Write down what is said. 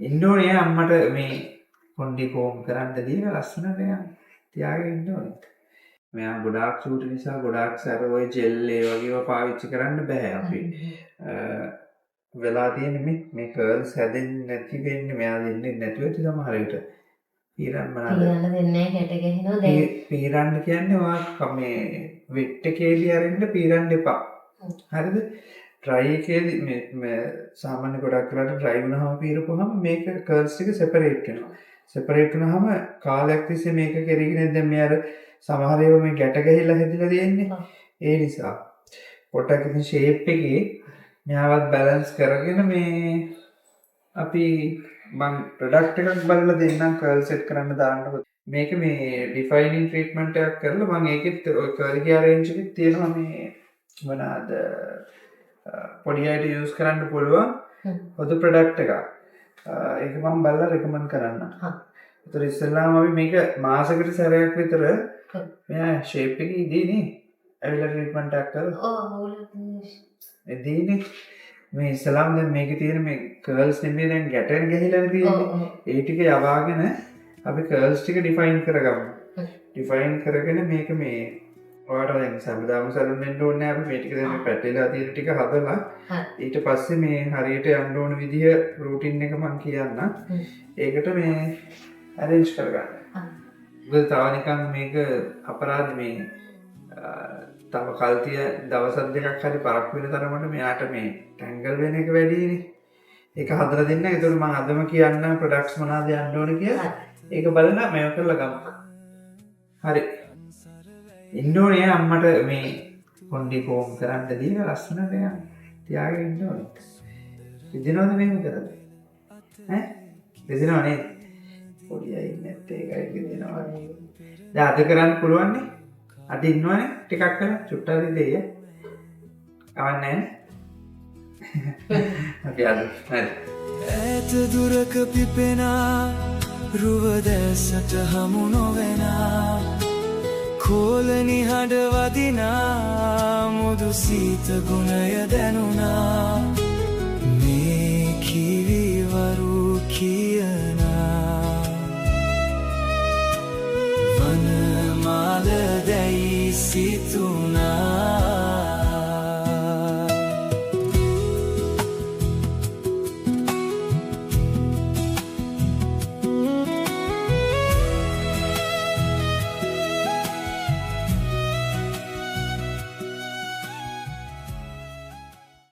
ඉන්ඩෝනේ අම්මට මේ කොන්්ඩි කෝම් කරන්න දීල ලස්සනට යන්න තියාගෙන ඉන්න ඕනේ. මෙයා ගොඩාක් චූටි නිසා ගොඩාක් සැර ඔය ජෙල් ඒ වගේව පාවිච්චි කරන්න බෑ අපි. වෙලා තියෙන්නේ මේ කර්ල්ස් හැදෙන්නේ නැති වෙන්නේ මෙයා දෙන්නේ නැතුව ඇති සමහර විට. පීරන්න දෙන්නේ නැහැ කැට ගහනවා දැන්. පීරන්න කියන්නේ ඔයා මේ වෙට් එකේදී අරින්න පීරන්න එපා. හරිද? ඩ්‍රයි එකේදී මේ සාමාන්‍ය ගොඩක් වෙලාවට ඩ්‍රයි වුණාම පීරපුවාම මේක කර්ල්ස් ටික සෙපරේට් වෙනවා. සෙපරේට් වුණාම කාලයක් තිස්සේ මේක කෙරෙගෙන දැන් මේ අර සමහර ඒවා මේ ගැට ගහිලා හැදිලා තියෙන්නේ. ඒ නිසා පොටක් ඉතින් ෂේප් එකේ මෙයාවත් බැලන්ස් කරගෙන මේ අපි මම ප්‍රොඩක්ට් එකක් බලලා දෙන්නම් කර්ල් සෙට් කරන්න දාන්නකො. මේක මේ ඩිෆයිනින් ට්‍රීට්මන්ට් එකක් කරලා මම ඒකෙත් ඔය කර්ල් කියා රේන්ජ් එකෙත් තියෙනවා මේ මොනවාද පොඩි අයට යූස් කරන්න පුළුවන් පොදු ප්‍රොඩක්ට් එකක්. ඒක මම බලලා රෙකමන්ඩ් කරන්නම්. ඒතර ඉස්සෙල්ලාම අපි මේක මාසෙකට සැරයක් විතර මෙයා ෂේප් එකේ ඉදීනේ ඇවිල්ලා ට්‍රීට්මන්ට් එකක් කරලා. ඔව් එදීනේ මේ ඉස්සලාම් දැන් මේකේ තියෙන මේ කර්ල්ස් නෙමෙයි දැන් ගැටෙන් ගහිලා තියෙන්නේ. ඒ ටික යවාගෙන අපි කර්ල්ස් ටික ඩිෆයින් කරගමු. ඩිෆයින් කරගෙන මේක මේ ඔයාලට දැන් සම්බදාම සරුන් වෙන්න ඕනේ නැහැ. අපි මේ ටික දැන් මේ පැටලලා තියෙන ටික හදලා ඊට පස්සේ මේ හරියට යන්න ඕන විදිය රූටින් එක මම කියන්නම්. ඒකට මේ arrange කරගන්න. මොකද තව නිකන් මේක අපරාධ මේ තව කල්තිය දවසක් දෙකක් හරි පරක්කු වෙන තරමට මෙයාට මේ ටැංගල් වෙන එක වැඩිනේ. ඒක හදලා දෙන්න. ඒතකොට මම අදම කියන්නම් ප්‍රොඩක්ට්ස් මොනවද යන්න ඕනේ කියලා. ඒක බලලා මේව කරලා ගමු. හරි. ඉන්ඩෝනේ අම්මට මේ කොන්්ඩි කෝම් කරන්න දීලා ලස්සනට යන්න තියාගෙන ඉන්න ඕනේ. විදිනවද මේක කරද්දී? ඈ? විදිනව නේද? පොඩි අය නැත්තේ ඒකයි විදිනවා. දැන් අද කරන්න පුළුවන් නේ? අද ඉන්නවනේ ටිකක් කරලා චුට්ටක් දෙය. කවන්නේ අපි අද හරි. ඈත දුරක පිපෙනා රුව දැසට හමු නොවෙනා කෝලනි හඬ වදිනා මුදු සීත ගුණය දැනුණා